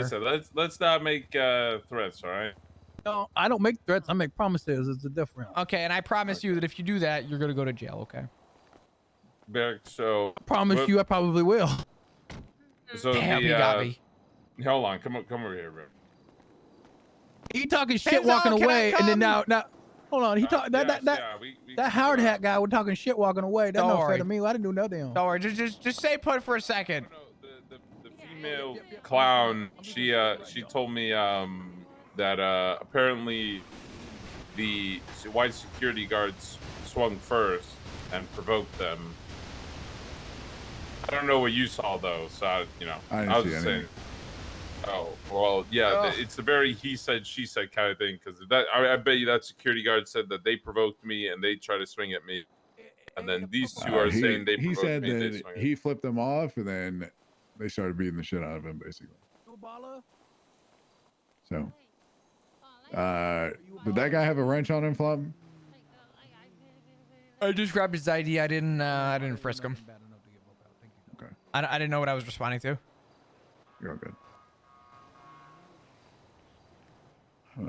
Listen, let's not make threats, all right? No, I don't make threats. I make promises. It's a difference. Okay, and I promise you that if you do that, you're gonna go to jail. Okay. So I promise you, I probably will. So Damn, he got me. Hold on, come over here, bro. He talking shit walking away, and then now, hold on. He talk that Howard hat guy was talking shit walking away. That's not fair to me. I didn't do nothing. Don't worry. Just stay put for a second. The female clown, she told me that apparently the white security guards swung first and provoked them. I don't know what you saw though, so I was just saying. Oh well, yeah, it's a very he said she said kind of thing because that I bet you that security guard said that they provoked me and they tried to swing at me, and then these two are saying they provoked said me. That he flipped them off and then they started beating the shit out of him basically. So, did that guy have a wrench on him, Flop? I just grabbed his ID. I didn't frisk him. Okay. I didn't know what I was responding to. You're all good. Huh.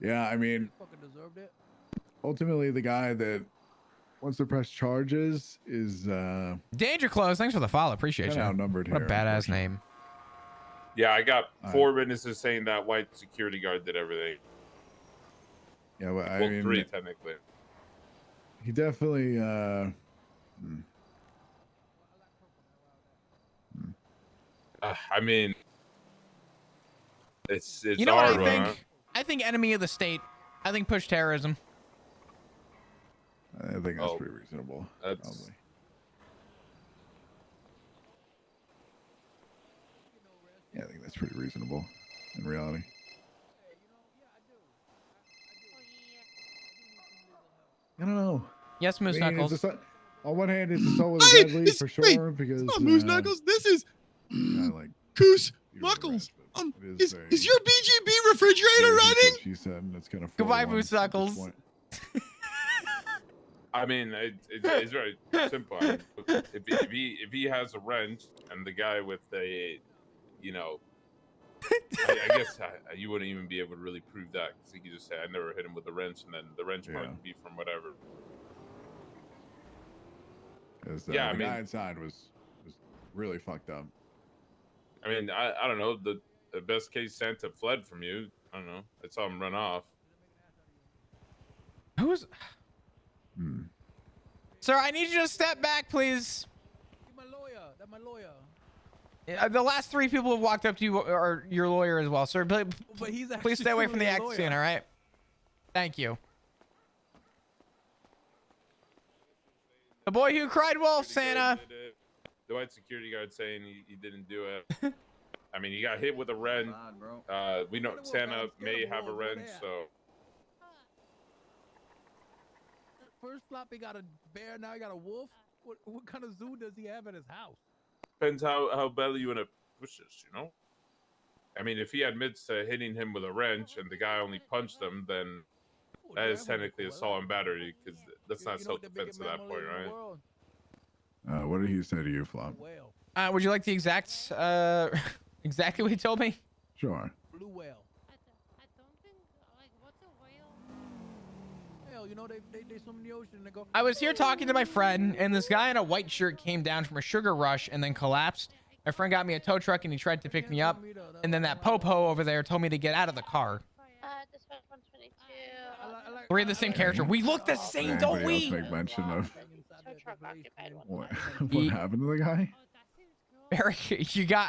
Yeah, I mean, ultimately, the guy that wants to press charges is Danger Close. Thanks for the follow. Appreciate you. Outnumbered what here, a badass name. Yeah, I got 4 witnesses saying that white security guard did everything. Yeah, well, I well, mean, 3 technically. He definitely. I mean, it's you know what I hard, think? huh? I think enemy of the state. I think push terrorism. I think that's pretty reasonable. Probably. Yeah, I think that's pretty reasonable in reality. I don't know. Yes, Moose Knuckles. On one hand, it's assault with a deadly for sure because it's not Moose Knuckles. This is like Goose Knuckles. Is your BGB refrigerator running? She said, and it's kind of goodbye, Moose Knuckles. I mean, it's very simple. I mean, if he has a wrench and the guy with a, I guess you wouldn't even be able to really prove that because he could just say I never hit him with a wrench, and then the wrench might be from whatever. The guy inside was really fucked up. I mean, I don't know. The best case, Santa fled from you. I don't know. I saw him run off. Who's? Sir, I need you to step back, please. My lawyer. That's my lawyer. The last 3 people who walked up to you are your lawyer as well, sir. But he's please stay away from the act scene, all right? Thank you. The boy who cried wolf, Santa. The white security guard saying he didn't do it. I mean, he got hit with a wrench. We know Santa may have a wrench, so. First flop, he got a bear. Now he got a wolf. What kind of zoo does he have at his house? Depends how badly you want to push this, I mean, if he admits to hitting him with a wrench and the guy only punched him, then that is technically assault and battery because that's not self-defense at that point, right? What did he say to you, Flop? Would you like the exact, exactly what he told me? Sure. Blue whale. I don't think, what's a whale? Hell, they swim in the ocean and they go. I was here talking to my friend, and this guy in a white shirt came down from a sugar rush and then collapsed. My friend got me a tow truck and he tried to pick me up, and then that popo over there told me to get out of the car. Dispatch 122. We're the same character. We look the same, don't we? Make mention of what happened to the guy? Eric, you got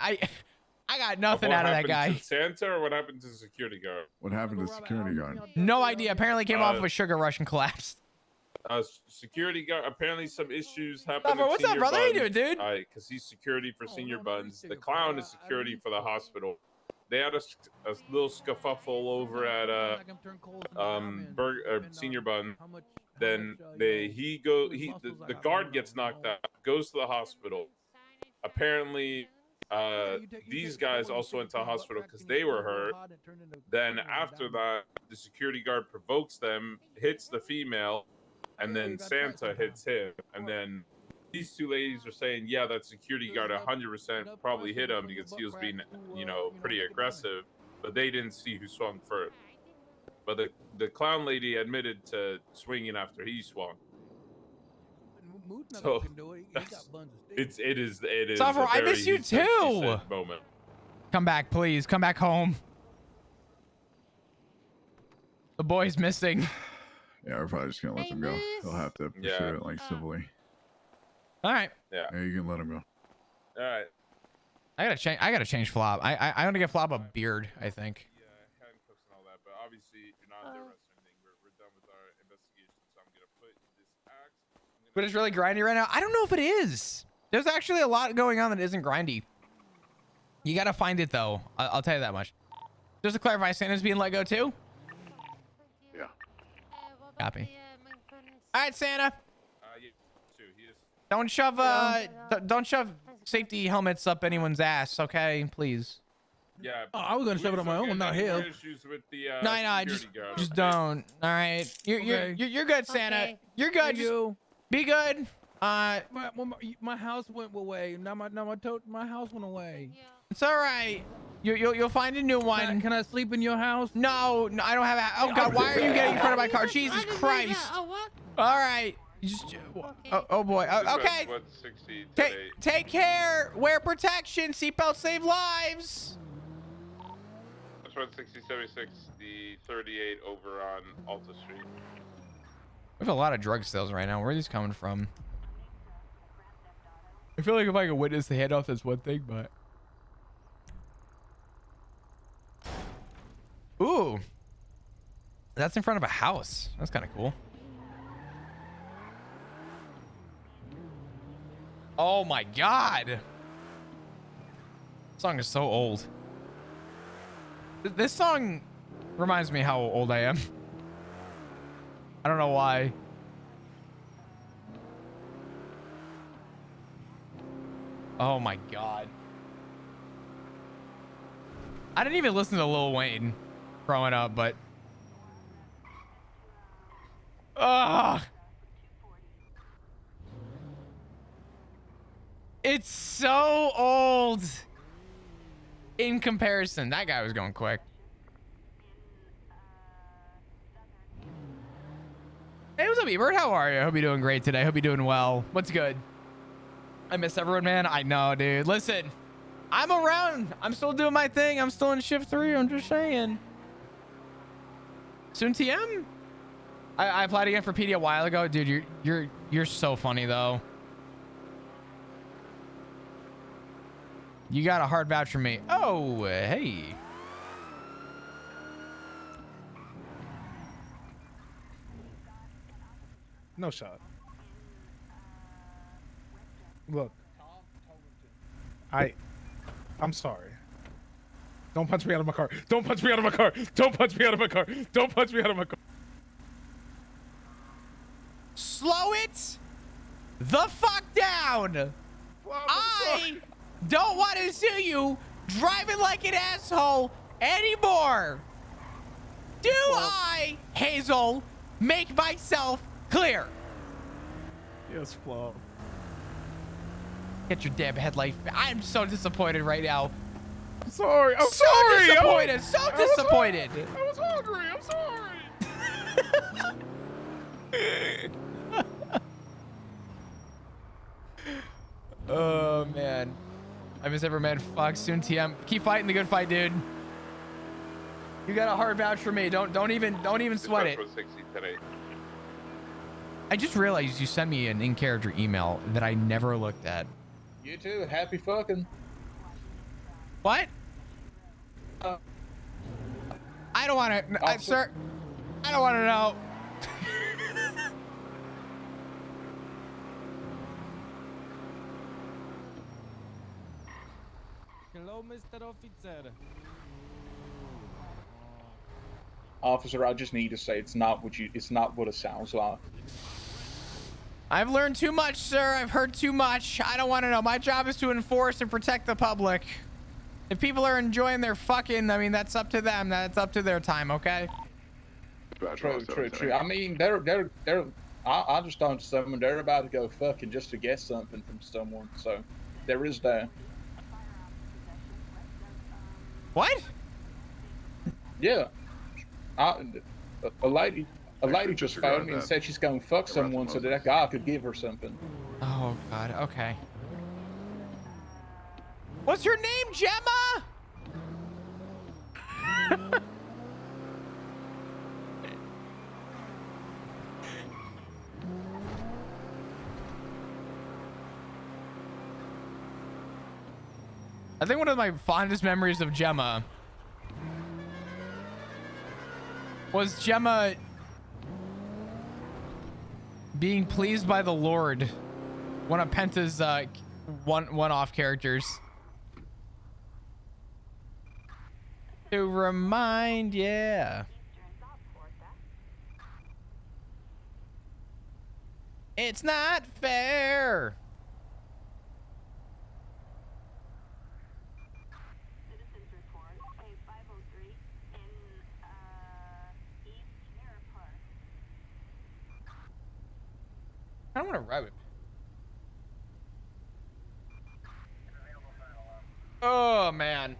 I got nothing out of that guy. To Santa, or what happened to the security guard? What happened to the security guard? No idea. Apparently came off of a sugar rush and collapsed. Security guard. Apparently some issues happened. What's up, brother? How you doing, dude? Because he's security for Senior Buns. The clown is security for the hospital. They had a little scuffle over at Senior Bun. Then the guard gets knocked out, goes to the hospital. Apparently, these guys also went to the hospital because they were hurt. Then after that, the security guard provokes them, hits the female, and then Santa hits him. And then these two ladies are saying, yeah, that security guard 100% probably hit him because he was being, pretty aggressive, but they didn't see who swung first. But the clown lady admitted to swinging after he swung. So it is. Suffer, I miss you too. Moment. Come back, please. Come back home. The boy's missing. Yeah, we're probably just gonna let them go. They'll have to pursue it like civilly. All right. Yeah. You can let them go. All right. I gotta change Flop. I want to get Flop a beard, I think. Yeah, handcuffs and all that, but obviously you're not under arrest or anything. We're done with our investigation, so I'm gonna put this axe. But it's really grindy right now. I don't know if it is. There's actually a lot going on that isn't grindy. You gotta find it though. I'll tell you that much. Just to clarify, Santa's being let go too? Yeah. Copy. All right, Santa. Yeah, too. He just Don't shove safety helmets up anyone's ass, okay? Please. Yeah. Oh, I was gonna shove it on my own, not him. Issues with the, No, just don't. All right. You're good, Santa. Okay. You're good. Just be good. My house went away. Now my house went away. It's all right. You'll find a new one. Can I sleep in your house? No, I don't have a. Oh God, why are you getting in front of my car? Jesus Christ! All right, you just. Oh boy. Okay. Take care. Wear protection. Seatbelts save lives. That's 16076, the 38 over on Alta Street. We have a lot of drug sales right now. Where are these coming from? I feel like if I could witness the handoff, that's one thing, but. Ooh. That's in front of a house. That's kind of cool. Oh my God. This song is so old. This song reminds me how old I am. I don't know why. Oh my God. I didn't even listen to Lil Wayne growing up, but it's so old in comparison. That guy was going quick. Hey, what's up, Ebert? How are you? I hope you're doing great today. Hope you're doing well. What's good? I miss everyone, man. I know, dude. Listen, I'm around. I'm still doing my thing. I'm still in shift 3. I'm just saying. Soon TM? I applied again for PD a while ago. Dude, you're so funny though. You got a hard vouch for me. Oh, hey. No shot. Look. I'm sorry. Don't punch me out of my car. Don't punch me out of my car. Don't punch me out of my car. Don't punch me out of my car. Slow it the fuck down. I don't want to see you driving like an asshole anymore. Do I, Hazel, make myself clear? Yes, Flo. Get your damn headlight. I'm so disappointed right now. I'm sorry. I'm so sorry. Disappointed. So disappointed. I was hungry. I'm sorry. Oh man, I miss every man. Fuck, soon TM. Keep fighting the good fight, dude. You got a hard vouch for me. Don't even sweat it. I just realized you sent me an in-character email that I never looked at. You too. Happy fucking. What? I don't want to, sir. I don't want to know. Hello, Mr. Officer. Officer, I just need to say it's not what it sounds like. I've learned too much, sir. I've heard too much. I don't want to know. My job is to enforce and protect the public. If people are enjoying their fucking, I mean, that's up to them. That's up to their time, okay? True. I mean, they're I just don't assume everybody go fucking just to get something from someone. So there is that. What? Yeah, a lady just phoned me and said she's gonna fuck someone so that guy could give her something. Oh God. Okay. What's your name, Gemma? I think one of my fondest memories of Gemma was Gemma being pleased by the Lord, one of Penta's one-off characters. To remind, yeah. It's not fair. I don't want to ride it. Oh man.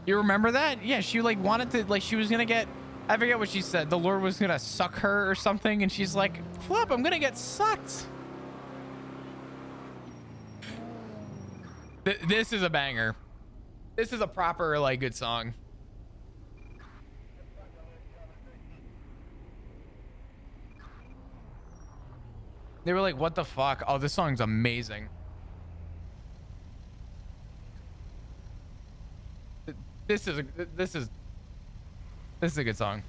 You remember that? Yeah, she like wanted to, like she was gonna get, I forget what she said. The Lord was gonna suck her or something, and she's like, flip, I'm gonna get sucked. This is a banger. This is a proper like good song. They were like, what the fuck? Oh, this song's amazing. This is a good song.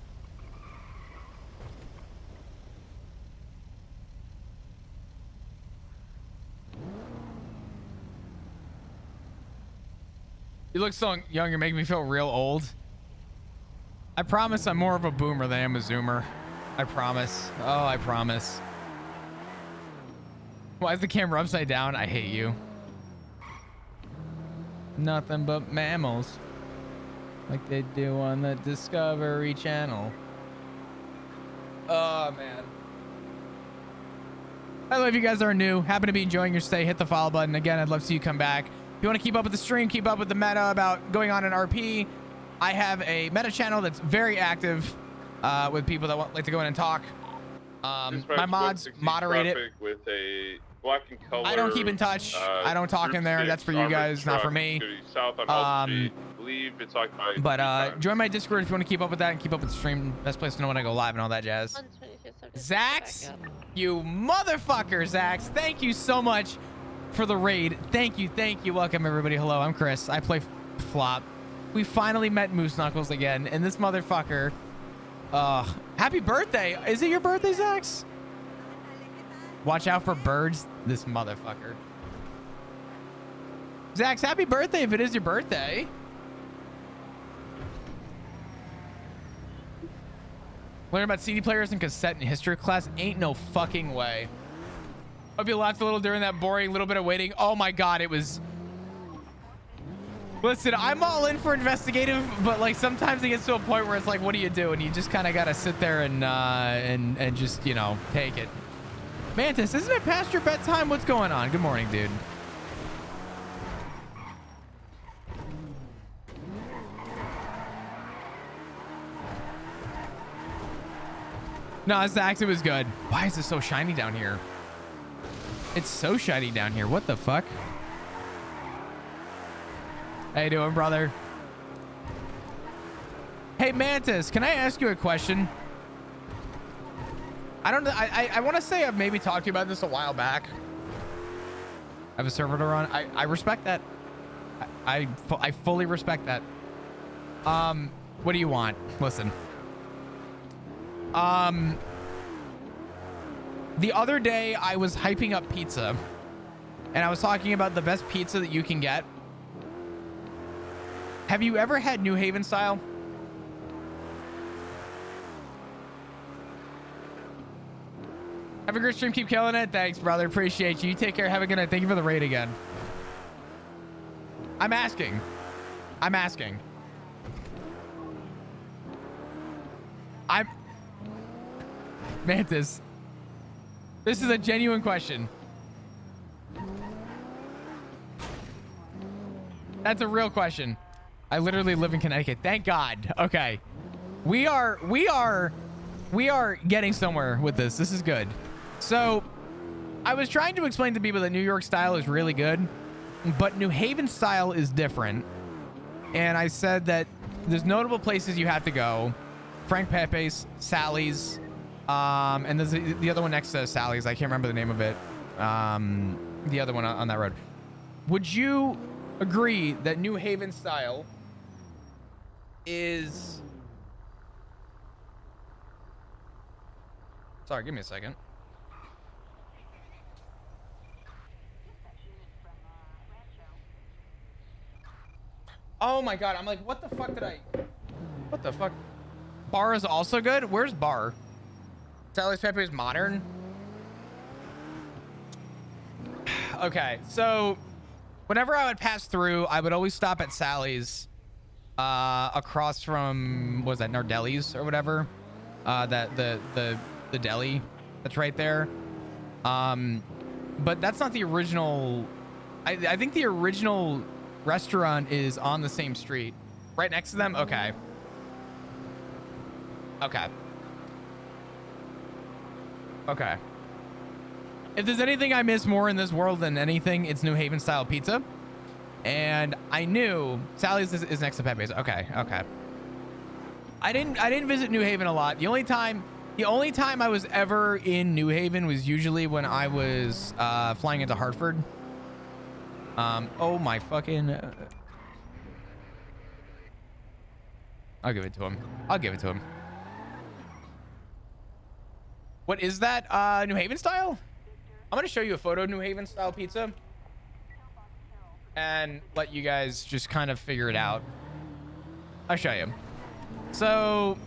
You look so young, you're making me feel real old. I promise I'm more of a boomer than I am a zoomer. I promise. Oh, I promise. Why is the camera upside down? I hate you. Nothing but mammals. Like they do on the Discovery Channel. Oh, man. I love you guys are new. Happen to be enjoying your stay. Hit the follow button. Again, I'd love to see you come back. If you want to keep up with the stream, keep up with the meta about going on in RP, I have a meta channel that's very active with people that like to go in and talk. My mods moderate it. With a black and color, I don't keep in touch. I don't talk in there. That's for you guys, not for me. But join my Discord if you want to keep up with that and keep up with the stream. Best place to know when I go live and all that jazz. Zax, you motherfucker, Zax. Thank you so much for the raid. Thank you. Welcome, everybody. Hello, I'm Chris. I play Flop. We finally met Moose Knuckles again, and this motherfucker. Happy birthday. Is it your birthday, Zax? Watch out for birds, this motherfucker. Zax, happy birthday if it is your birthday. Learn about CD players and cassette in history class? Ain't no fucking way. Hope you laughed a little during that boring little bit of waiting. Oh my God, it was... Listen, I'm all in for investigative, but like sometimes it gets to a point where it's like, what do you do? And you just kind of got to sit there and just, you know, take it. Mantis, isn't it past your bedtime? What's going on? Good morning, dude. No, Zax, it was good. Why is it so shiny down here? It's so shiny down here. What the fuck? How you doing, brother? Hey, Mantis, can I ask you a question? I don't know. I want to say I've maybe talked to you about this a while back. I have a server to run. I respect that. I fully respect that. What do you want? Listen. The other day I was hyping up pizza and I was talking about the best pizza that you can get. Have you ever had New Haven style? Have a great stream. Keep killing it. Thanks, brother. Appreciate you. You take care. Have a good night. Thank you for the raid again. I'm asking. Mantis. This is a genuine question. That's a real question. I literally live in Connecticut. Thank God. Okay. We are getting somewhere with this. This is good. So I was trying to explain to people that New York style is really good, but New Haven style is different. And I said that there's notable places you have to go. Frank Pepe's, Sally's, and there's the other one next to Sally's. I can't remember the name of it. The other one on that road. Would you agree that New Haven style is... Sorry, give me a second. Oh my God, I'm like, what the fuck did I... What the fuck? Bar is also good? Where's Bar? Sally's Pepe is modern? Okay, so whenever I would pass through, I would always stop at Sally's across from, what was that, Nardelli's or whatever? The deli that's right there. But that's not the original. I think the original restaurant is on the same street, right next to them. Okay. If there's anything I miss more in this world than anything, it's New Haven style pizza. And I knew Sally's is next to Pepe's. Okay. I didn't visit New Haven a lot. The only time I was ever in New Haven was usually when I was flying into Hartford. Oh my fucking... I'll give it to him. What is that? New Haven style? I'm gonna show you a photo of New Haven style pizza and let you guys just kind of figure it out. I'll show you. So,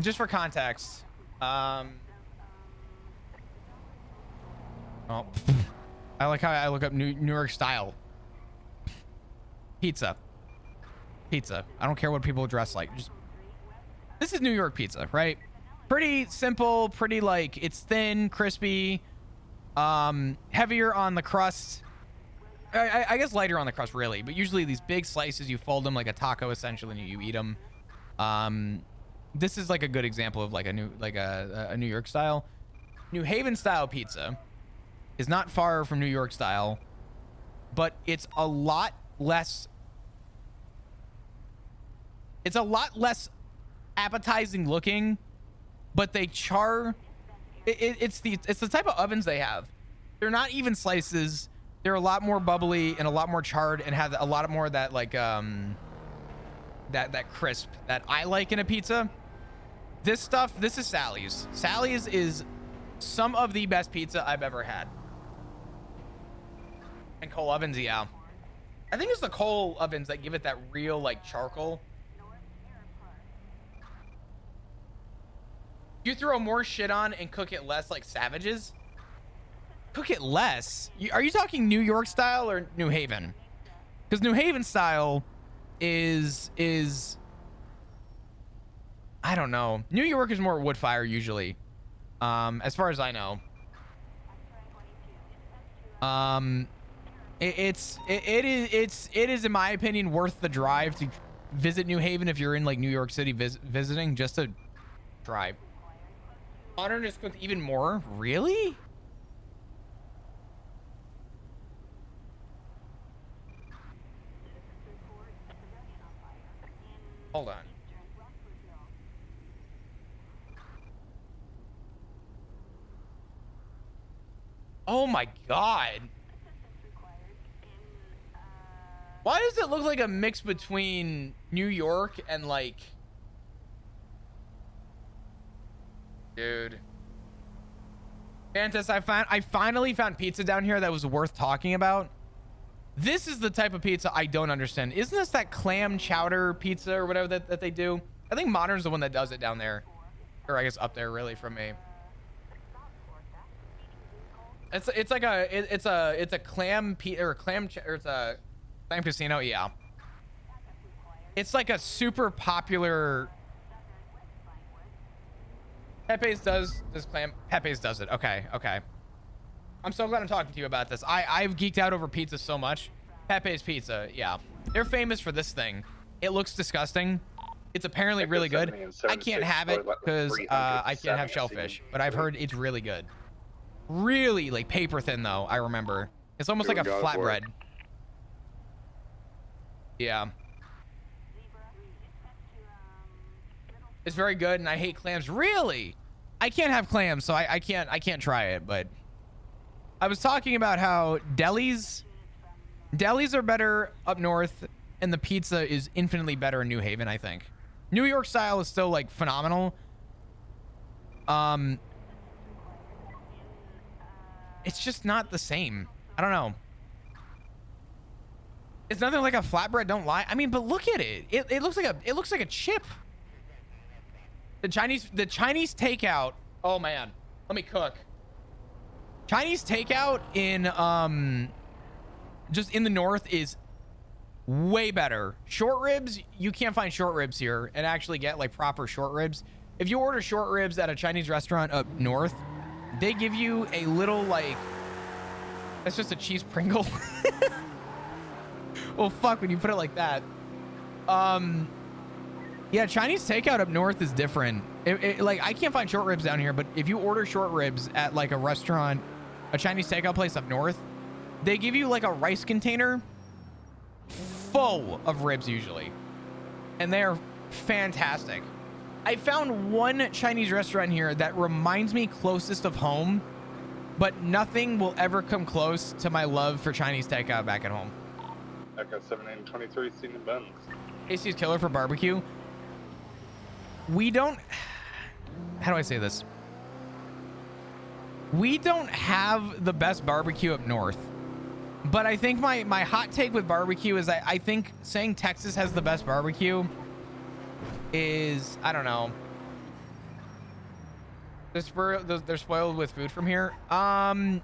just for context, oh, I like how I look up New York style pizza. I don't care what people dress like. This is New York pizza, right? Pretty simple, pretty like it's thin, crispy, heavier on the crust. I guess lighter on the crust, really. But usually these big slices, you fold them like a taco, essentially, and you eat them. This is like a good example of like a New York style. New Haven style pizza is not far from New York style, but it's a lot less. It's a lot less appetizing looking, but they char. It's the type of ovens they have. They're not even slices. They're a lot more bubbly and a lot more charred and have a lot more of that like that crisp that I like in a pizza. This is Sally's. Sally's is some of the best pizza I've ever had. And coal ovens, yeah. I think it's the coal ovens that give it that real like charcoal. You throw more shit on and cook it less like savages? Cook it less? Are you talking New York style or New Haven? Because New Haven style is I don't know. New York is more wood fire usually, as far as I know. It is in my opinion worth the drive to visit New Haven if you're in like New York City visiting, just to drive. Modern is cooked even more? Really? Hold on. Oh my God. Why does it look like a mix between New York and like... Dude. Mantis, I finally found pizza down here that was worth talking about. This is the type of pizza I don't understand. Isn't this that clam chowder pizza or whatever that they do? I think Modern's the one that does it down there. Or I guess up there really from me. It's a clam casino, yeah. It's like a super popular Pepe's does clam. Pepe's does it. Okay. I'm so glad I'm talking to you about this. I've geeked out over pizza so much. Pepe's Pizza, yeah. They're famous for this thing. It looks disgusting. It's apparently really good. I can't have it because I can't have shellfish, but I've heard it's really good. Really, like paper thin though, I remember. It's almost like a flatbread. Yeah. It's very good, and I hate clams. Really? I can't have clams, so I can't try it, but I was talking about how delis are better up north, and the pizza is infinitely better in New Haven, I think. New York style is still like phenomenal. It's just not the same. I don't know. It's nothing like a flatbread, don't lie. I mean, but look at it. It looks like a chip. The Chinese takeout. Oh man, let me cook. Chinese takeout in just in the north is way better. Short ribs, you can't find short ribs here and actually get like proper short ribs. If you order short ribs at a Chinese restaurant up north, they give you a little like, that's just a cheese Pringle. Well, fuck, when you put it like that. Yeah, Chinese takeout up north is different. Like, I can't find short ribs down here, but if you order short ribs at like a restaurant, a Chinese takeout place up north, they give you like a rice container full of ribs usually. And they're fantastic. I found one Chinese restaurant here that reminds me closest of home, but nothing will ever come close to my love for Chinese takeout back at home. Echo 7823, seen the Benz. Casey's killer for barbecue. We don't, how do I say this? We don't have the best barbecue up north, but I think my hot take with barbecue is I think saying Texas has the best barbecue is, I don't know. They're spoiled with food from here. I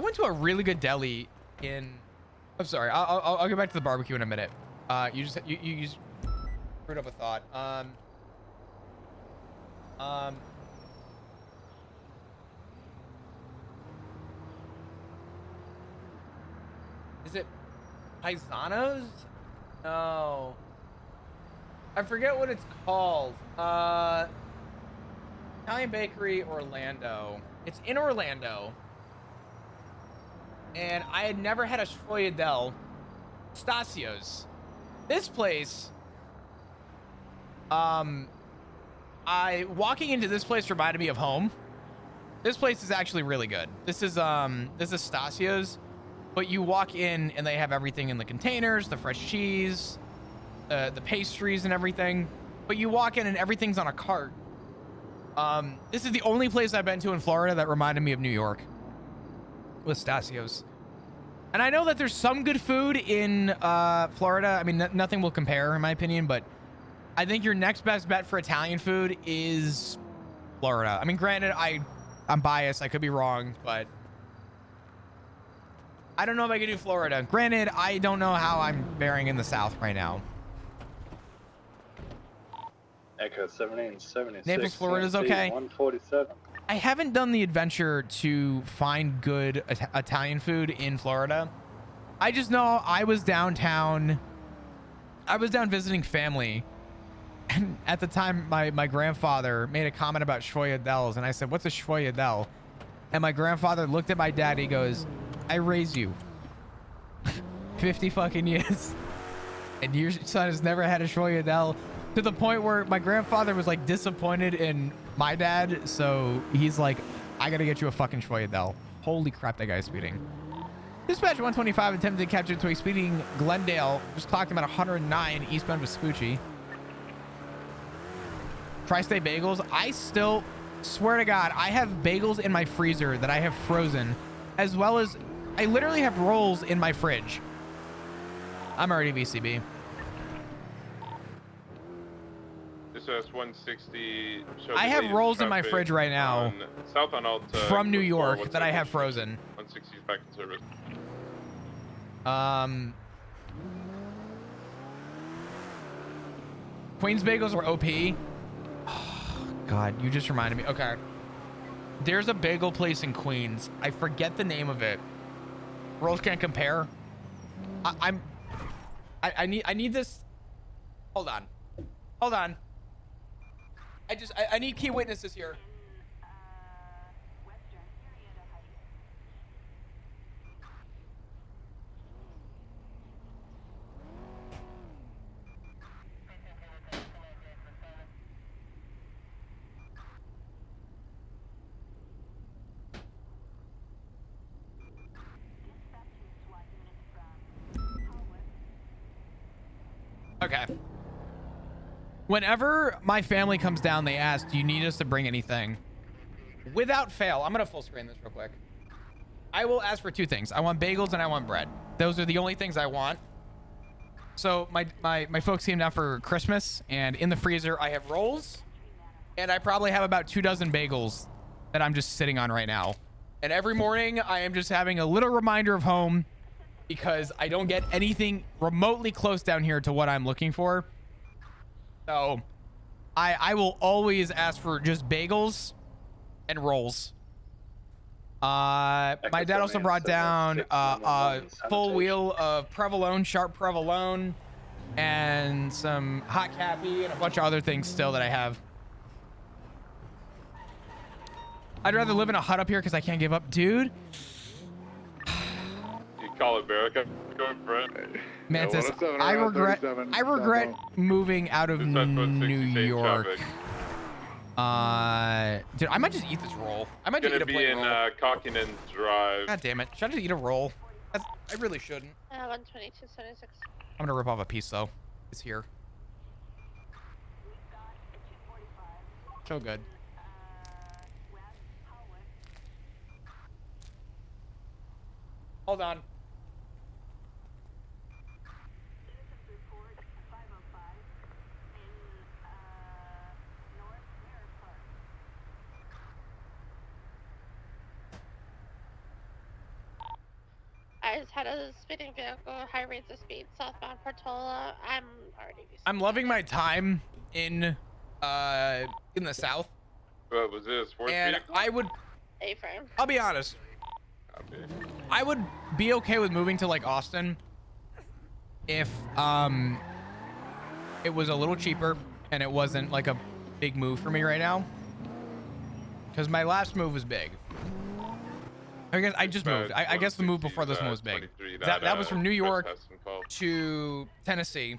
went to a really good deli in, I'm sorry, I'll get back to the barbecue in a minute. You just screwed up a thought. Is it Paisanos? No. I forget what it's called. Italian Bakery Orlando. It's in Orlando. And I had never had a Schwoyadel. Stasios. This place, walking into this place reminded me of home. This place is actually really good. This is Stasios, but you walk in and they have everything in the containers, the fresh cheese, the pastries and everything. But you walk in and everything's on a cart. This is the only place I've been to in Florida that reminded me of New York. With Stasios. And I know that there's some good food in Florida. I mean, nothing will compare in my opinion, but I think your next best bet for Italian food is Florida. I mean, granted, I'm biased. I could be wrong, but I don't know if I could do Florida. Granted, I don't know how I'm faring in the South right now. Echo 7876. Naples, Florida's okay. 147. I haven't done the adventure to find good Italian food in Florida. I just know I was downtown. I was down visiting family. And at the time, my grandfather made a comment about Schwoyadels. And I said, what's a Schwoyadel? And my grandfather looked at my dad. He goes, I raised you 50 fucking years. And your son has never had a Schwoyadel. To the point where my grandfather was like disappointed in my dad, so he's like, I gotta get you a fucking Schwoyadel. Holy crap, that guy's speeding. Dispatch 125 attempted to capture to a speeding Glendale. Just clocked him at 109 eastbound Vespucci. Tri-State Bagels. I still swear to God, I have bagels in my freezer that I have frozen, as well as I literally have rolls in my fridge. I'm already VCB. This is 160. I have rolls in my fridge right now south on Alta, from New York that I have frozen. 160 is back in service. Queens bagels were OP. God, you just reminded me. Okay. There's a bagel place in Queens. I forget the name of it. Rolls can't compare. I need this. Hold on. Hold on. I need key witnesses here. Okay. Whenever my family comes down, they ask, do you need us to bring anything? Without fail, I'm going to full screen this real quick. I will ask for two things. I want bagels and I want bread. Those are the only things I want. So my folks came down for Christmas, and in the freezer, I have rolls, and I probably have about 24 bagels that I'm just sitting on right now. And every morning, I am just having a little reminder of home, because I don't get anything remotely close down here to what I'm looking for. So I will always ask for just bagels and rolls. My dad also brought down a full wheel of provolone, sharp provolone, and some hot cappy and a bunch of other things still that I have. I'd rather live in a hut up here because I can't give up. Dude. Call it America. Mantis, I regret moving out of New York. Dude, I might just eat this roll. I might just eat a plate roll. Cockington Drive. God damn it. Should I just eat a roll? I really shouldn't. 122.76. I'm gonna rip off a piece though. It's here. So good. Hold on. I just had a speeding vehicle, high rates of speed, southbound Portola. I'm loving my time in the South. What was this? And vehicle? I would. A-frame. I'll be honest. I would be okay with moving to like Austin if it was a little cheaper and it wasn't like a big move for me right now. Because my last move was big. I just moved. I guess the move before this one was big. That was from New York to Tennessee.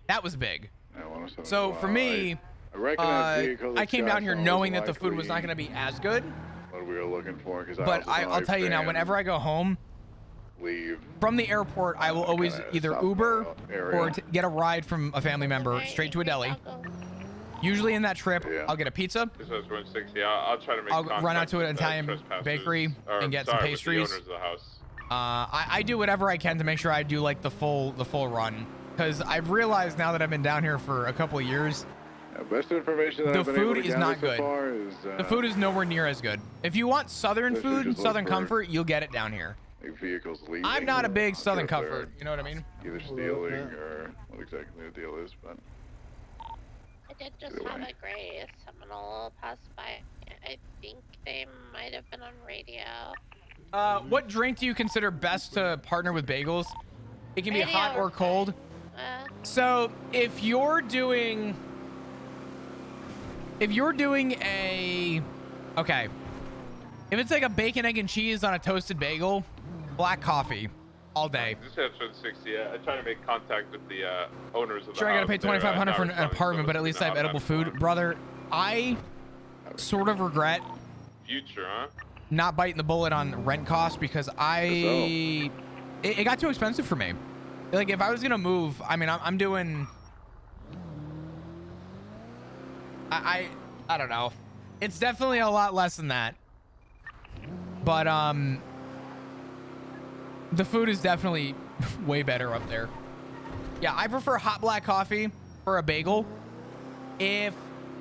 That was big. So for me, I came down here knowing that the food was not going to be as good. What we were looking for, but I'll tell you now, whenever I go home from the airport, I will always either Uber or get a ride from a family member straight to a deli. Usually in that trip, I'll get a pizza. I'll try to make I'll run out to an Italian bakery and get some pastries. I do whatever I can to make sure I do like the full run, because I've realized now that I've been down here for a couple of years, best information that the food is not good. The food is nowhere near as good. If you want Southern food, Southern comfort, you'll get it down here. Vehicles leaving. I'm not a big Southern comfort. You know what I mean? Either stealing or what exactly the deal is, but. I did just have a gray Seminole pass by. I think they might have been on radio. What drink do you consider best to partner with bagels? It can be hot or cold. So if you're doing a, okay, if it's like a bacon, egg, and cheese on a toasted bagel, black coffee all day. Just have 60. I try to make contact with the owners of the Sure, I house. gotta pay $2,500 for an apartment, but at least I have edible food. Brother, I sort of regret future, huh? Not biting the bullet on rent costs, because it got too expensive for me. Like if I was gonna move, I mean, I'm doing, I don't know. It's definitely a lot less than that. But the food is definitely way better up there. Yeah, I prefer hot black coffee for a bagel. If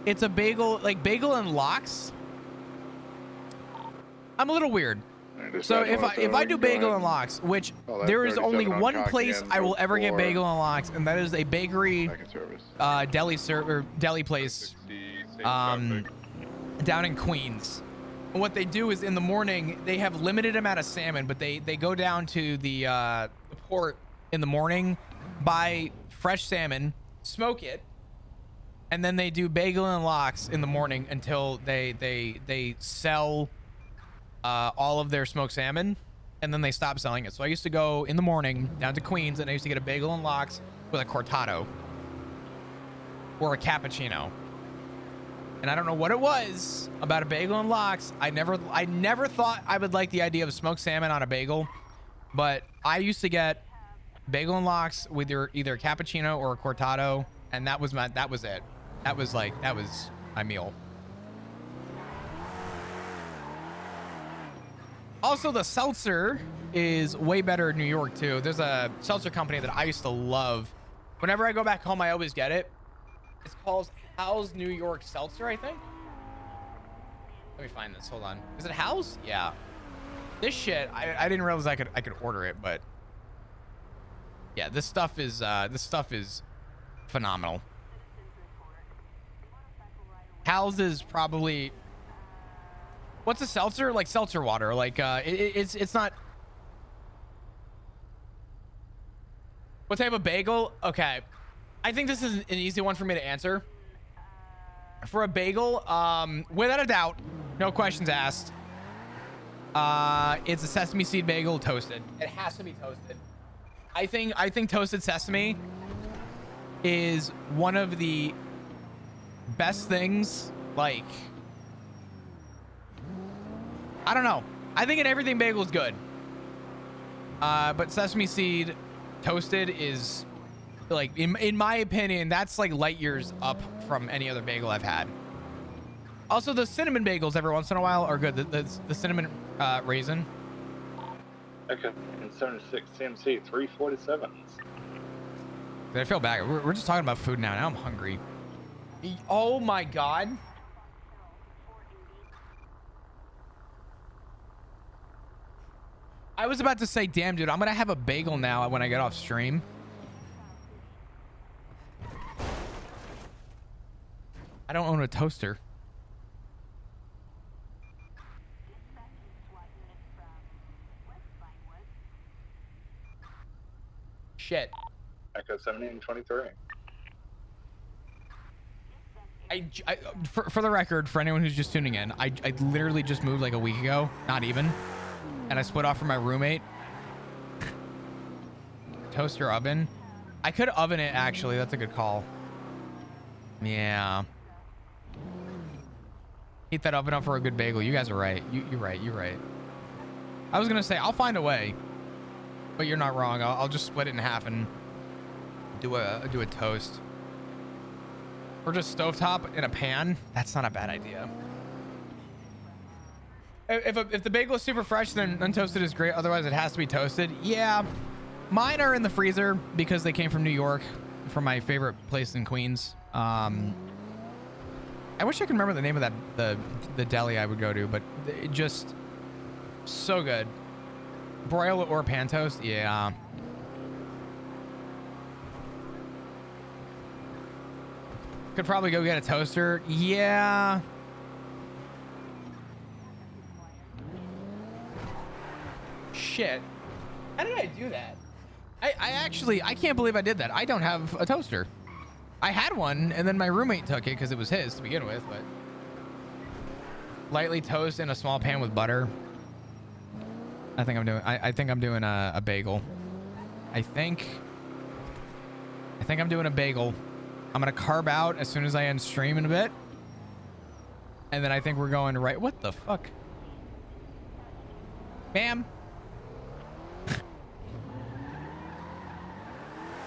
it's a bagel, like bagel and lox, I'm a little weird. So if I do bagel and lox, which there is only one place I will ever get bagel and lox, and that is a bakery, deli place down in Queens. And what they do is in the morning, they have limited amount of salmon, but they go down to the port in the morning, buy fresh salmon, smoke it, and then they do bagel and lox in the morning until they sell all of their smoked salmon, and then they stop selling it. So I used to go in the morning down to Queens, and I used to get a bagel and lox with a cortado or a cappuccino. And I don't know what it was about a bagel and lox. I never thought I would like the idea of smoked salmon on a bagel, but I used to get bagel and lox with either a cappuccino or a cortado, and that was it. That was my meal. Also, the seltzer is way better in New York too. There's a seltzer company that I used to love. Whenever I go back home, I always get it. It's called Hal's New York Seltzer, I think. Let me find this. Hold on. Is it Hal's? Yeah. This shit, I didn't realize I could order it, but yeah, this stuff is phenomenal. Hal's is probably, what's a seltzer? Like seltzer water. Like it's not. What type of bagel? Okay. I think this is an easy one for me to answer. For a bagel, without a doubt, no questions asked. It's a sesame seed bagel toasted. It has to be toasted. I think toasted sesame is one of the best things. Like, I don't know. I think an everything bagel is good. But sesame seed toasted is, like, in my opinion, that's like light years up from any other bagel I've had. Also, the cinnamon bagels every once in a while are good. The cinnamon raisin. Okay, and 76 CMC 347. I feel bad. We're just talking about food now. Now I'm hungry. Oh my god. I was about to say, damn, dude, I'm gonna have a bagel now when I get off stream. I don't own a toaster. Shit. Echo 1723. For the record, for anyone who's just tuning in, I literally just moved like a week ago, not even, and I split off from my roommate. Toaster oven. I could oven it, actually. That's a good call. Yeah. Heat that oven up for a good bagel. You guys are right. You're right. I was gonna say I'll find a way, but you're not wrong. I'll just split it in half and do a toast, or just stovetop in a pan. That's not a bad idea. If the bagel is super fresh, then untoasted is great. Otherwise, it has to be toasted. Yeah, mine are in the freezer because they came from New York, from my favorite place in Queens. I wish I could remember the name of the deli I would go to, but it just so good. Broil or pan toast, yeah. Could probably go get a toaster, yeah. Shit, how did I do that? I can't believe I did that. I don't have a toaster. I had one, and then my roommate took it because it was his to begin with, but lightly toast in a small pan with butter. I think I'm doing a bagel. I think I'm doing a bagel. I'm gonna carb out as soon as I end stream in a bit, and then I think we're going right. What the fuck, ma'am?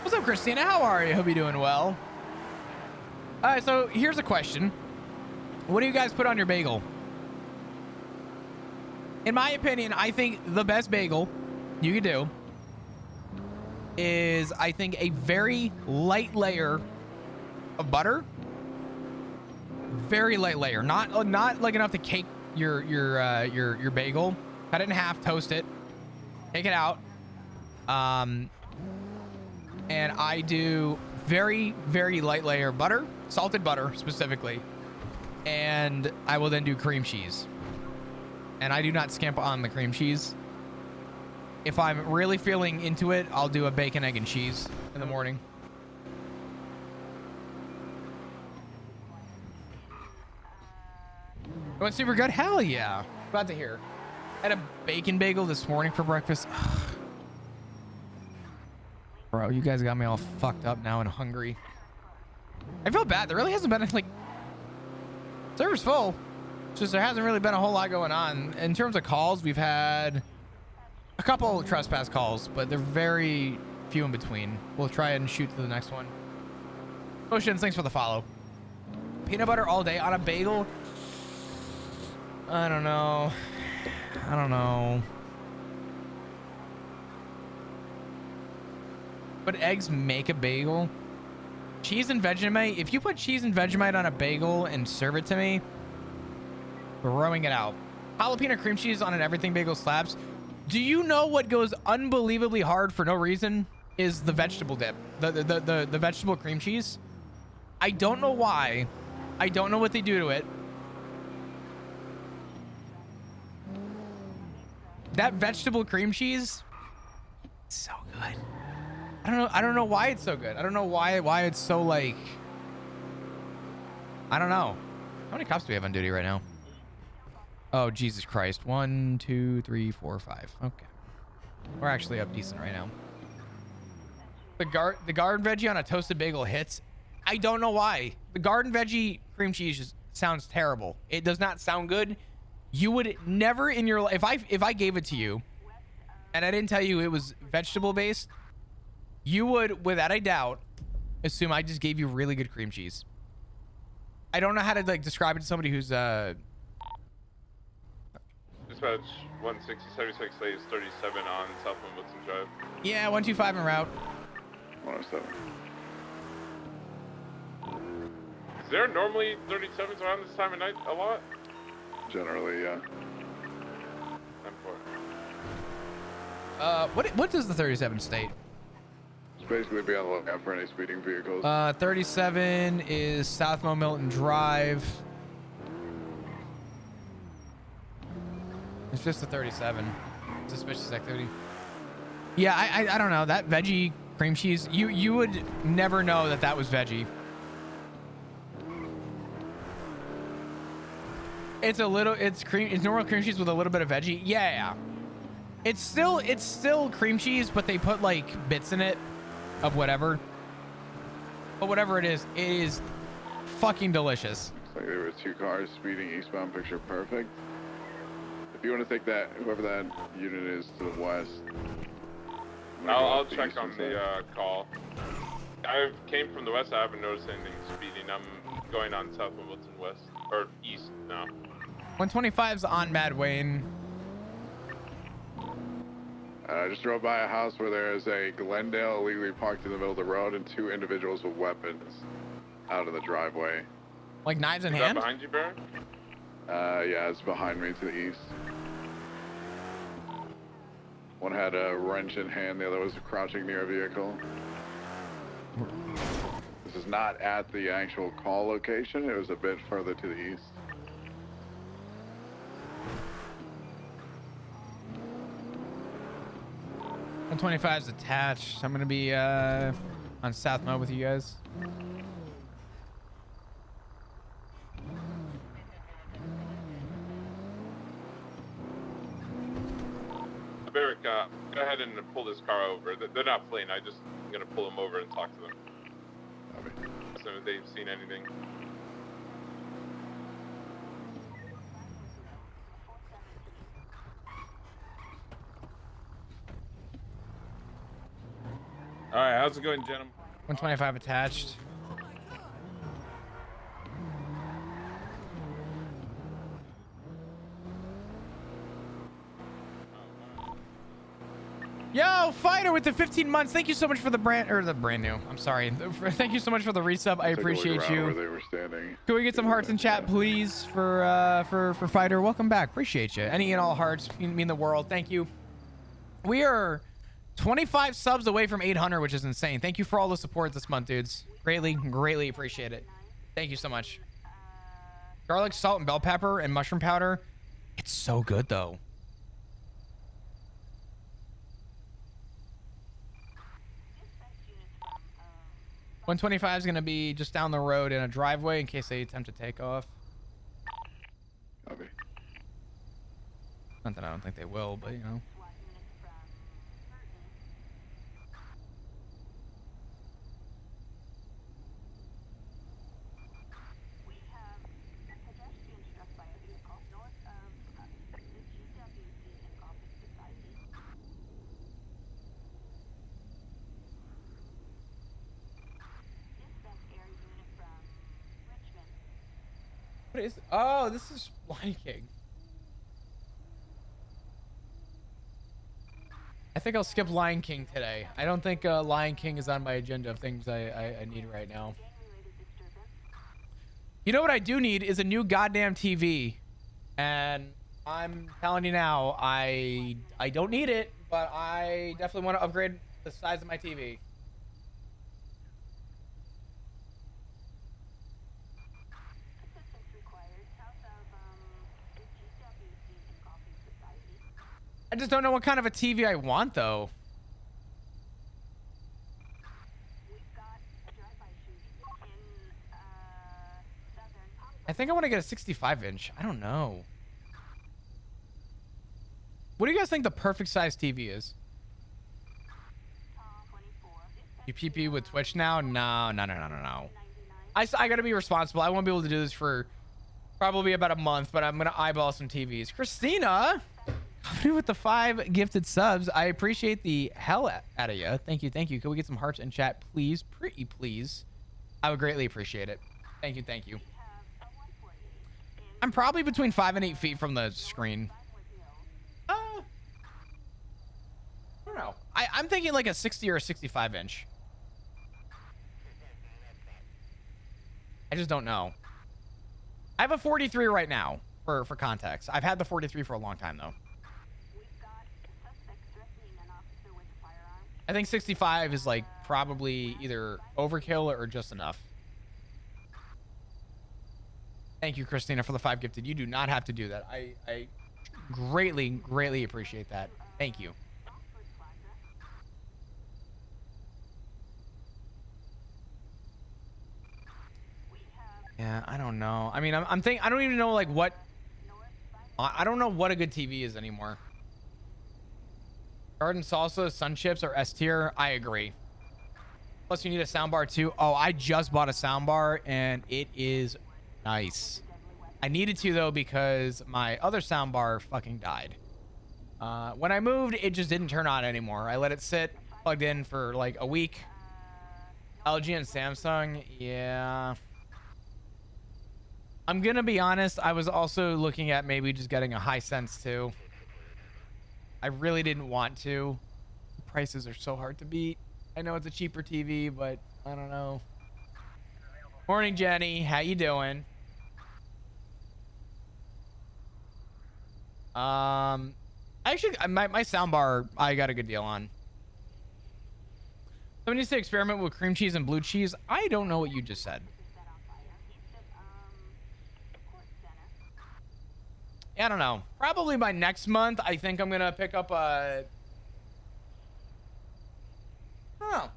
What's up, Christina? How are you? Hope you're doing well. All right, so here's a question. What do you guys put on your bagel? In my opinion, I think the best bagel you could do is, I think, a very light layer of butter. Very light layer, not like enough to cake your bagel. Cut it in half, toast it, take it out. And I do very, very light layer butter, salted butter specifically, and I will then do cream cheese. And I do not skimp on the cream cheese. If I'm really feeling into it, I'll do a bacon, egg, and cheese in the morning. Went super good? Hell yeah. Glad to hear. I had a bacon bagel this morning for breakfast. Bro, you guys got me all fucked up now and hungry. I feel bad. There really hasn't been, like, server's full. It's just there hasn't really been a whole lot going on. In terms of calls, we've had a couple of trespass calls, but they're very few in between. We'll try and shoot to the next one. Oceans, thanks for the follow. Peanut butter all day on a bagel? I don't know. I don't know. But eggs make a bagel. Cheese and Vegemite. If you put cheese and Vegemite on a bagel and serve it to me, throwing it out. Jalapeno cream cheese on an everything bagel slaps. Do you know what goes unbelievably hard for no reason? Is the vegetable dip. The vegetable cream cheese. I don't know why. I don't know what they do to it. That vegetable cream cheese, so good. I don't know why it's so good. I don't know why it's so, like, I don't know. How many cops do we have on duty right now? Oh, Jesus Christ. 1, 2, 3, 4, 5. Okay. We're actually up decent right now. The garden veggie on a toasted bagel hits. I don't know why. The garden veggie cream cheese just sounds terrible. It does not sound good. You would never in your life, if I gave it to you and I didn't tell you it was vegetable based, you would, without a doubt, assume I just gave you really good cream cheese. I don't know how to, like, describe it to somebody who's Dispatch 16076 lays 37 on South Wimbledon Drive. Yeah, 125 en route. 107. Is there normally 37s around this time of night a lot? Generally, yeah. What does the 37 state? It's basically be on the lookout for any speeding vehicles. 37 is South Milton Drive. It's just the 37. Suspicious activity. Yeah, I don't know. That veggie cream cheese, you would never know that was veggie. It's normal cream cheese with a little bit of veggie. Yeah. It's still cream cheese, but they put, like, bits in it of whatever. But whatever it is fucking delicious. Looks like there were 2 cars speeding eastbound, picture perfect. If you want to take that, whoever that unit is, to the west. I'll check on the call. I came from the west. I haven't noticed anything speeding. I'm going on South Wimbledon West, or east now. 125's on Mad Wayne. I just drove by a house where there is a Glendale illegally parked in the middle of the road and 2 individuals with weapons out of the driveway. Like knives in hand? Is that behind you, Baron? Yeah, it's behind me to the east. One had a wrench in hand, the other was crouching near a vehicle. This is not at the actual call location, it was a bit further to the east. .125 is attached. I'm gonna be on South Mode with you guys. Barrick, go ahead and pull this car over. They're not fleeing. I'm just gonna pull them over and talk to them. So if they've seen anything. All right, how's it going, gentlemen? 125 attached. Yo, Fighter with the 15 months. Thank you so much for the brand new. I'm sorry. Thank you so much for the resub. I appreciate you. Where they were standing. Can we get some hearts in chat, please, for Fighter? Welcome back. Appreciate you. Any and all hearts mean the world. Thank you. We are 25 subs away from 800, which is insane. Thank you for all the support this month, dudes. Greatly appreciate it. Thank you so much. Garlic, salt, and bell pepper and mushroom powder. It's so good though. $125 is gonna be just down the road in a driveway in case they attempt to take off. Copy. Not that I don't think they will, but you know. What is? Oh, this is Lion King. I think I'll skip Lion King today. I don't think Lion King is on my agenda of things I need right now. You know what I do need is a new goddamn TV. And I'm telling you now, I don't need it, but I definitely want to upgrade the size of my TV. I just don't know what kind of a TV I want, though. I think I want to get a 65-inch. I don't know. What do you guys think the perfect size TV is? You PP with Twitch now? No. I gotta be responsible. I won't be able to do this for probably about a month, but I'm gonna eyeball some TVs. Christina! With the 5 gifted subs, I appreciate the hell out of you. Thank you. Can we get some hearts in chat, please? Pretty please. I would greatly appreciate it. Thank you. I'm probably between 5 and 8 feet from the screen. I don't know. I'm thinking like a 60 or a 65 inch. I just don't know. I have a 43 right now for context. I've had the 43 for a long time though. I think 65 is like probably either overkill or just enough. Thank you, Christina, for the 5 gifted. You do not have to do that. I greatly appreciate that. Thank you. Yeah, I don't know. I mean, I'm thinking, I don't even know like what, I don't know what a good TV is anymore. Garden salsa, sun chips, or S tier. I agree. Plus, you need a soundbar too. Oh, I just bought a soundbar and it is nice. I needed to though because my other soundbar fucking died. When I moved, it just didn't turn on anymore. I let it sit plugged in for like a week. LG and Samsung, yeah. I'm gonna be honest. I was also looking at maybe just getting a Hisense too. I really didn't want to. The prices are so hard to beat. I know it's a cheaper TV, but I don't know. Morning, Jenny. How you doing? Actually, my soundbar, I got a good deal on. Somebody needs to experiment with cream cheese and blue cheese. I don't know what you just said. Yeah, I don't know. Probably by next month, I think I'm gonna pick up a... I don't know.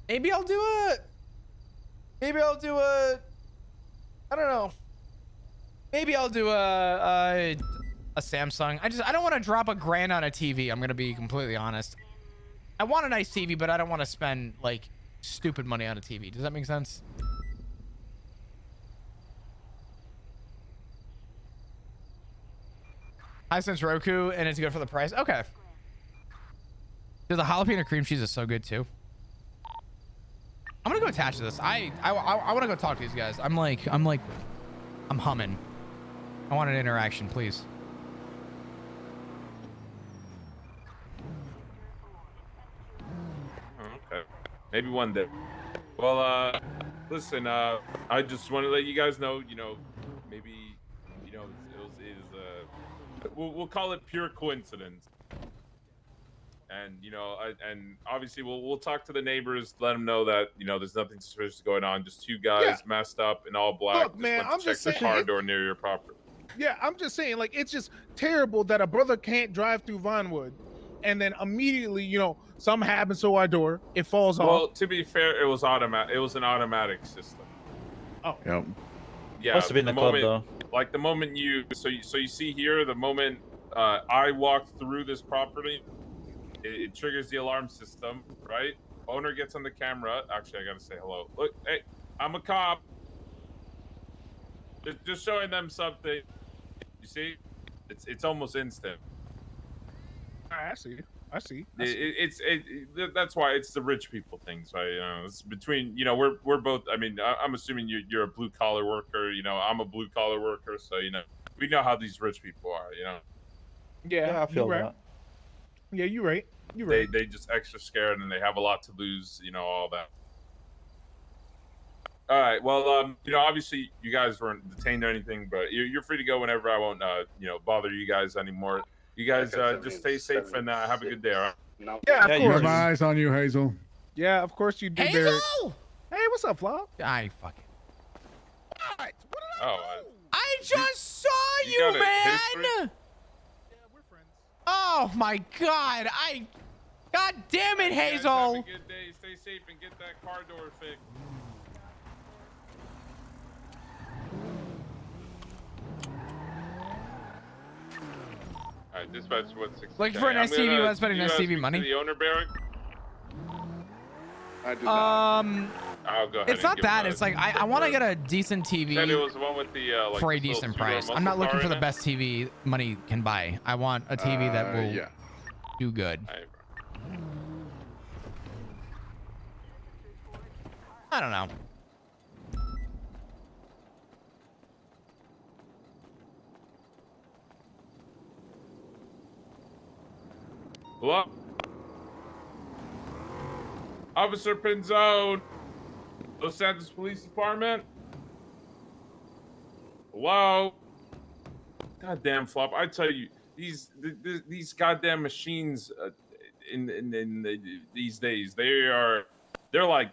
Maybe I'll do a... I don't know. Maybe I'll do a Samsung. I don't want to drop $1,000 on a TV. I'm gonna be completely honest. I want a nice TV, but I don't want to spend like stupid money on a TV. Does that make sense? Hisense Roku, and it's good for the price. Okay. Dude, the jalapeno cream cheese is so good too. I'm gonna go attach to this. I want to go talk to these guys. I'm humming. I want an interaction, please. Okay. Maybe one day. Well, listen, I just want to let you guys know, you know, maybe, you know, we'll call it pure coincidence. And and obviously we'll talk to the neighbors, let them know that there's nothing suspicious going on. Just two guys messed up in all black. Look, man, went to check the car door near your property. Yeah, I'm just saying, like, it's just terrible that a brother can't drive through Vinewood, and then immediately, something happens to our door, it falls off. Well, to be fair, it was automatic. It was an automatic system. Oh. Yep. Yeah. Must have been the club though. Like the moment you see here, the moment I walk through this property, it triggers the alarm system, right? Owner gets on the camera. Actually, I gotta say hello. Look, hey, I'm a cop. Just showing them something. You see, it's almost instant. I see. That's why it's the rich people things, right? It's between we're both. I mean, I'm assuming you're a blue collar worker. I'm a blue collar worker, so we know how these rich people are. Yeah, I feel that. Yeah, you're right. You're right. They just extra scared and they have a lot to lose. All that. All right. Well, obviously you guys weren't detained or anything, but you're free to go whenever. I won't, bother you guys anymore. You guys just stay safe and have a good day. All right? Yeah, of course. Keep my eyes on you, Hazel. Yeah, of course you do. Hazel! Hey, what's up, Flop? I fucking. What? I just saw you, man. Yeah, we're friends. Oh my God! God damn it, Hazel! Have a good day. Stay safe and get that car door fixed. All right, dispatch 160. Looking for an STV. What's better than STV money? The owner barrack. I did not. I'll go ahead. It's not that. It's like I want to get a decent TV Said it was the one with the like for a the decent little price. two-door I'm not muscle looking car for the in it. best TV money can buy. I want a TV that will do good. I don't know. Hello? Officer Pinzone. Los Santos Police Department. Hello? Goddamn Flop. I tell you, these goddamn machines these days, they're like,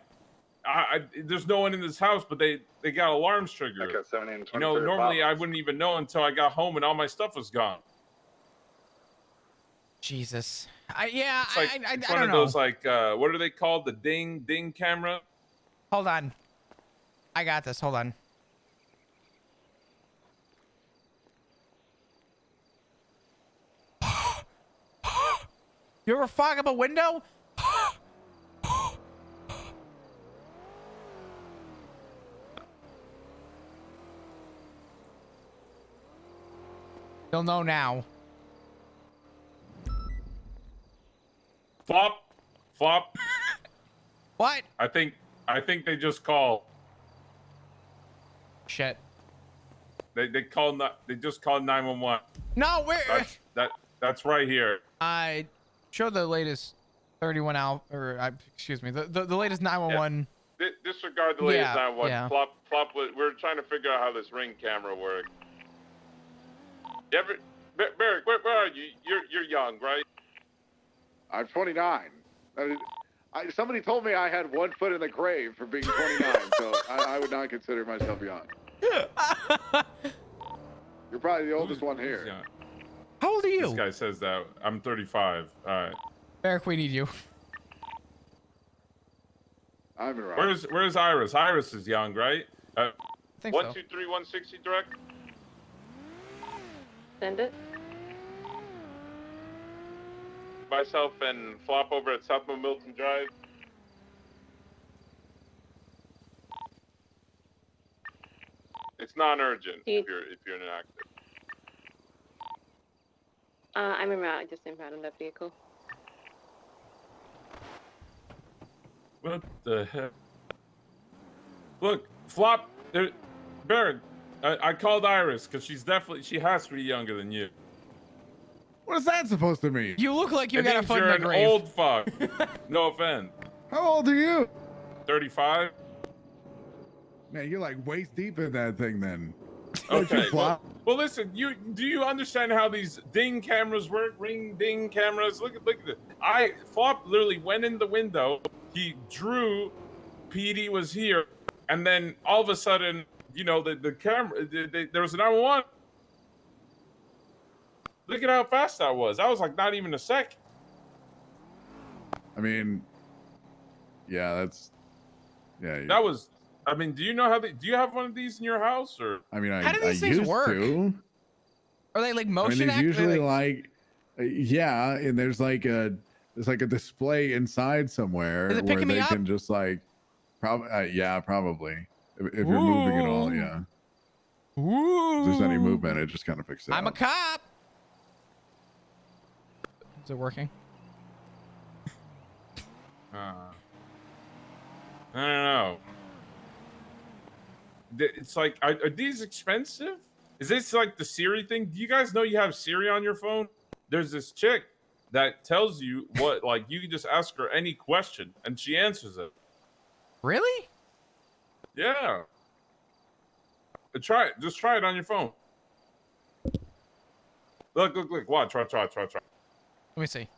there's no one in this house, but they got alarms triggered. Normally I wouldn't even know until I got home and all my stuff was gone. Jesus. It's like, I it's don't one of know. those like what are they called? The ding camera? Hold on. I got this. Hold on. You ever fog up a window? You'll know now. Flop. What? I think they just called. Shit. They just called 911. No, we're that's right here. I show the latest 31 out or excuse me, the latest 911. Yeah. Disregard the latest 911. Yeah. Flop. We're trying to figure out how this ring camera works. Barrick, where are you? You're young, right? I'm 29. Somebody told me I had 1 foot in the grave for being 29, so I would not consider myself young. You're probably the oldest one here. How old are you? This guy says that. I'm 35. All right. Eric, we need you. I'm right. Where's Iris? Iris is young, right? I think 123 160 direct. Send it. Myself and Flop over at South Milton Drive. It's non-urgent if you're in an active. I'm en route. I just impounded that vehicle. What the heck? Look, Flop, Barrett, I called Iris because she has to be younger than you. What is that supposed to mean? You look like you got a foot in the grave. You're an old fuck. No offense. How old are you? 35. Man, you're like waist deep in that thing then. Okay. Well, listen. Do you understand how these ding cameras work? Ring ding cameras. Look at this. Flop literally went in the window. He drew. PD was here, and then all of a sudden, you know, the camera. There was an R1. Look at how fast that was. That was like not even a sec. I mean, yeah, that's yeah. That was. I mean, do you know how do you have one of these in your house or? I mean, how do these things used work? To. Are they like motion? I mean, usually like, yeah, and there's like a display inside somewhere Is it where picking me they up? can just like, yeah, probably if you're moving at all, yeah. Ooh. If there's any movement, it just kind of picks it up. I'm a cop. Is it working? I don't know. It's like, are these expensive? Is this like the Siri thing? Do you guys know you have Siri on your phone? There's this chick that tells you what, like, you can just ask her any question and she answers it. Really? Yeah. Try it. Just try it on your phone. Look. Watch. Let me see.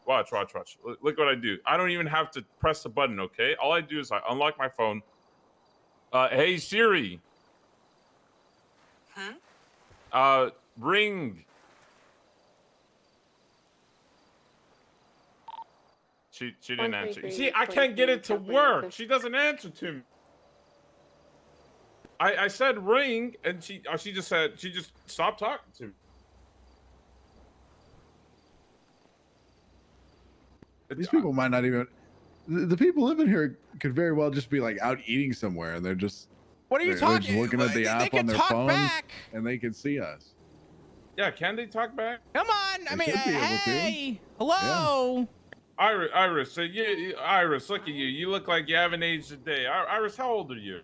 Watch. Look what I do. I don't even have to press the button, okay? All I do is I unlock my phone. Hey, Siri. Huh? Ring. She didn't answer. See, I can't get it to work. She doesn't answer to me. I said ring, and she just stopped talking to me. These people might not even. The people living here could very well just be like out eating somewhere, and they're just. What are you they're talking? Just looking at the app on their phone, back. and they can see us. Yeah, can they talk back? Come on, I mean, hey, hello. Yeah. Iris, so Iris, look at you. You look like you haven't aged a day. Iris, how old are you?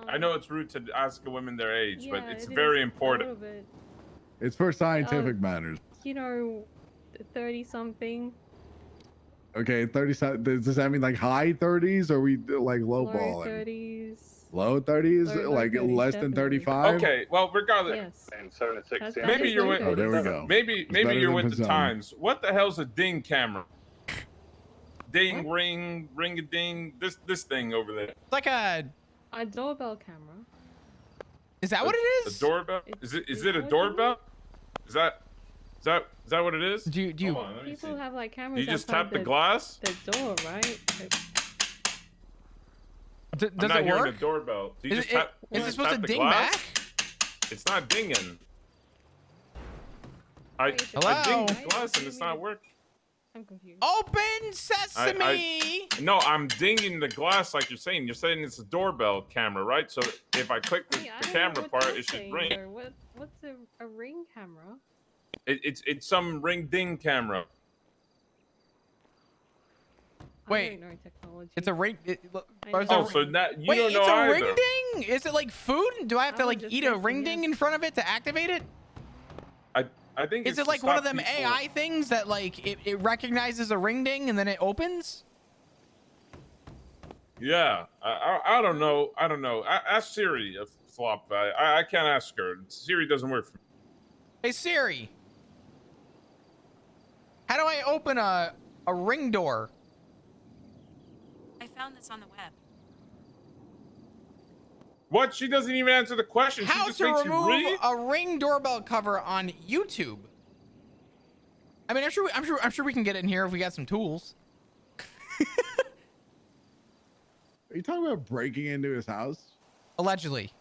I know it's rude to ask a woman their age, but it's very important. It's for scientific matters. You know, 30-something. Okay, 30. Does that mean like high 30s, or we like low Low balling? 30s. Low 30s, Low like 30s, less than 35. Okay, well, regardless. Yes. And 7 and 6. Maybe you're with. Oh, there we go. Maybe you're with the times. What the hell's a ding camera? Ding, ring a ding. This thing over there. It's like a doorbell camera. Is that what it is? A doorbell? Is it a doorbell? Is that what it is? Do you? Hold on, let me People see. have like cameras. Do you just outside tap the glass? The door, right? Does I'm not it hearing work? a doorbell. Do you Is just tap? it just supposed tap to the ding glass? back? It's not dinging. I Hello? dinged the glass and it's not working. I'm confused. Open sesame. No, I'm dinging the glass like you're saying. You're saying it's a doorbell camera, right? So if I click the camera part, it should ring. What's a ring camera? It's some ring ding camera. Wait, I don't know technology. it's a ring. So that you Wait, don't know it's a either. ring ding? Is it like food? Do I have to I was like just eat a guessing, ring ding in front of it to activate it? I think. Is it's it to like one of stop them people- AI things that like it recognizes a ring ding and then it opens? Yeah, I don't know. I don't know. Ask Siri, Flop. I can't ask her. Siri doesn't work for me. Hey Siri, how do I open a ring door? I found this on the web. What? She doesn't even answer the question. How she just to makes you remove read? a ring doorbell cover on YouTube? I mean, I'm sure we can get it in here if we got some tools. Are you talking about breaking into his house? Allegedly.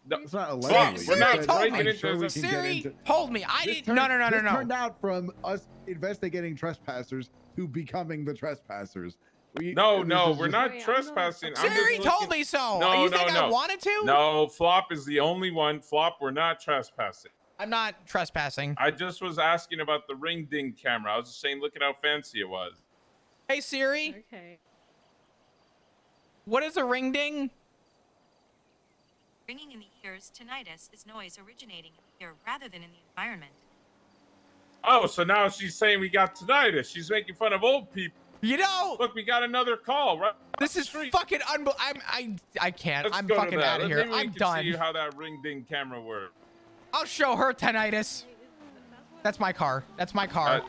No, it's not allegedly. We're not breaking I'm into sure we his- can get Siri, into- hold me. This No. This turned out from us investigating trespassers to becoming the trespassers. No, this is we're just- not trespassing. I'm Siri just told looking- me so. No, You no, think no. I wanted to? No, Flop is the only one. Flop, we're not trespassing. I'm not trespassing. I just was asking about the ring ding camera. I was just saying, look at how fancy it was. Hey Siri, Okay. what is a ring ding? Ringing in the ears, tinnitus, is noise originating in the ear rather than in the environment. Oh, so now she's saying we got tinnitus. She's making fun of old people. You know, Look, we got another call, right? This is fucking unbelievable. I can't. Let's I'm go to fucking that. out of here. Maybe we I'm can done. See how that ring ding camera works. I'll show her tinnitus. That's my car. That's my car.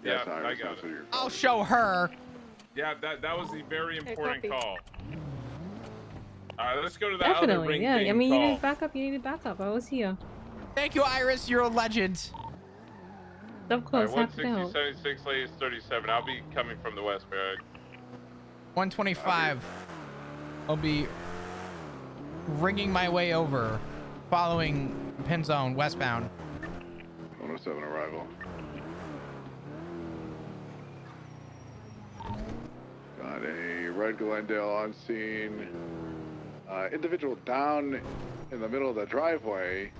Yeah, I got it. I'll show her. Yeah, that was a very important call. All right, let's go to the Definitely, other ring yeah. ding I mean, call. you needed backup. You needed backup. I was here. Thank you, Iris. You're a legend. Of course, Alright, happy to help. 160, 76, latest 37. I'll be coming from the west, Barrett. 125. I'll be ringing my way over, following pin zone westbound. 107 arrival. Got a red Glendale on scene. Individual down in the middle of the driveway.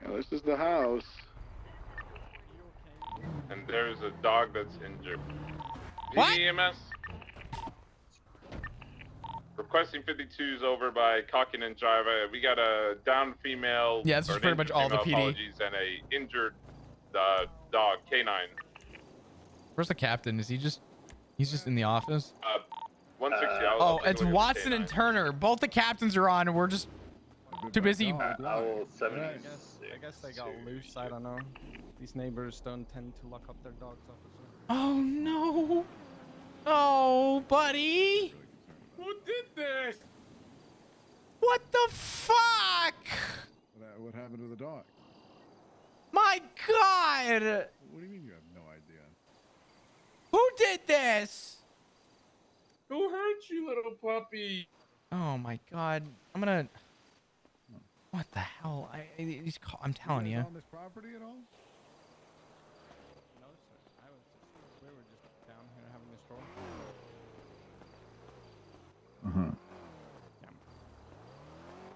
Yeah, this is the house. And there's a dog that's injured. What? EMS. Requesting 52s over by Cockington Drive. We got a down female. Yeah, this is or an pretty much injured all the female, PD. Apologies, and a injured dog, canine. Where's the captain? Is he just? He's just in the office. 160. Oh, it's Watson and Turner. Both the captains are on, and we're just too busy. Owl 70. I guess they got loose. I don't know. These neighbors don't tend to lock up their dogs, officer. Oh no! Oh, buddy! Who did this? What the fuck? What happened to the dog? My God! What do you mean you have no idea? Who did this? Who hurt you, little puppy? Oh my God! I'm gonna. What the hell? I'm telling you. On this property at all? No, sir. We were just down here having a stroll.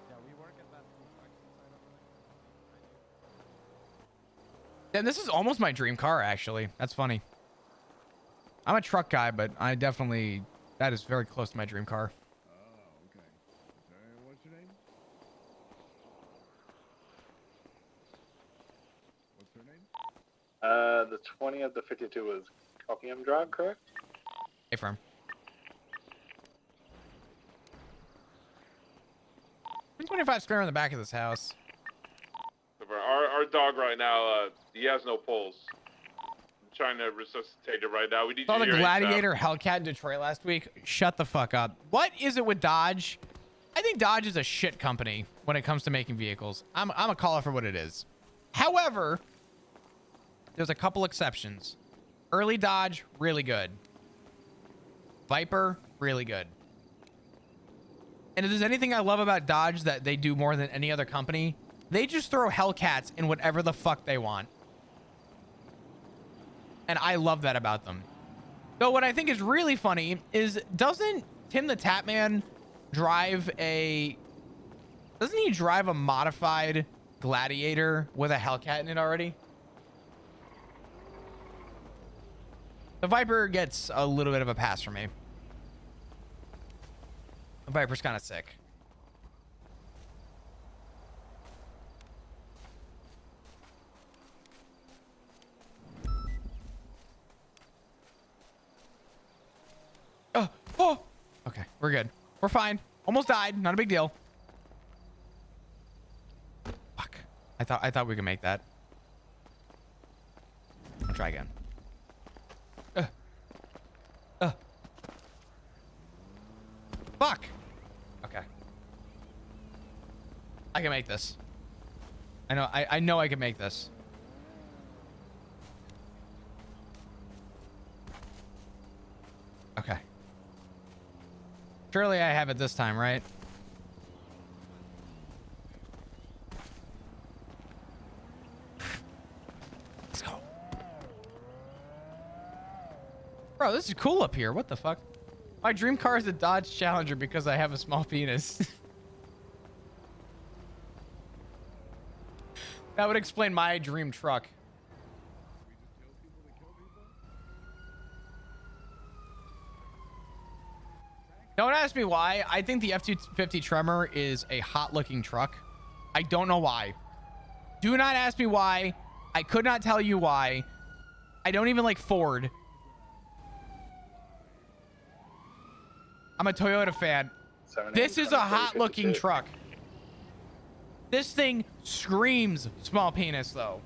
Yeah, we work at that construction site over there. And this is almost my dream car, actually. That's funny. I'm a truck guy, but I definitely, that is very close to my dream car. Oh, okay. What's your name? What's her name? The 20 of the 52 was Cockingham Drive, correct? Hey, firm. 25 square in the back of this house. Our dog right now, he has no pulse. I'm trying to resuscitate it right now. We need Saw to the hear Gladiator Hellcat in Detroit last week. Shut the fuck up. What is it with Dodge? I think Dodge is a shit company when it comes to making vehicles. I'm a caller for what it is. However, there's a couple exceptions. Early Dodge, really good. Viper, really good. And if there's anything I love about Dodge that they do more than any other company, they just throw Hellcats in whatever the fuck they want. And I love that about them. So what I think is really funny is, doesn't Tim the Tapman drive a... Doesn't he drive a modified Gladiator with a Hellcat in it already? The Viper gets a little bit of a pass from me. The Viper's kind of sick. Oh, okay, we're good. We're fine. Almost died. Not a big deal. Fuck. I thought we could make that. I'll try again. Fuck. Okay. I can make this. I know I can make this. Okay. Surely I have it this time, right? Let's go. Bro, this is cool up here. What the fuck? My dream car is a Dodge Challenger because I have a small penis. That would explain my dream truck. Don't ask me why. I think the F-250 Tremor is a hot-looking truck. I don't know why. Do not ask me why. I could not tell you why. I don't even like Ford. I'm a Toyota fan. This is a hot-looking truck. This thing screams small penis, though.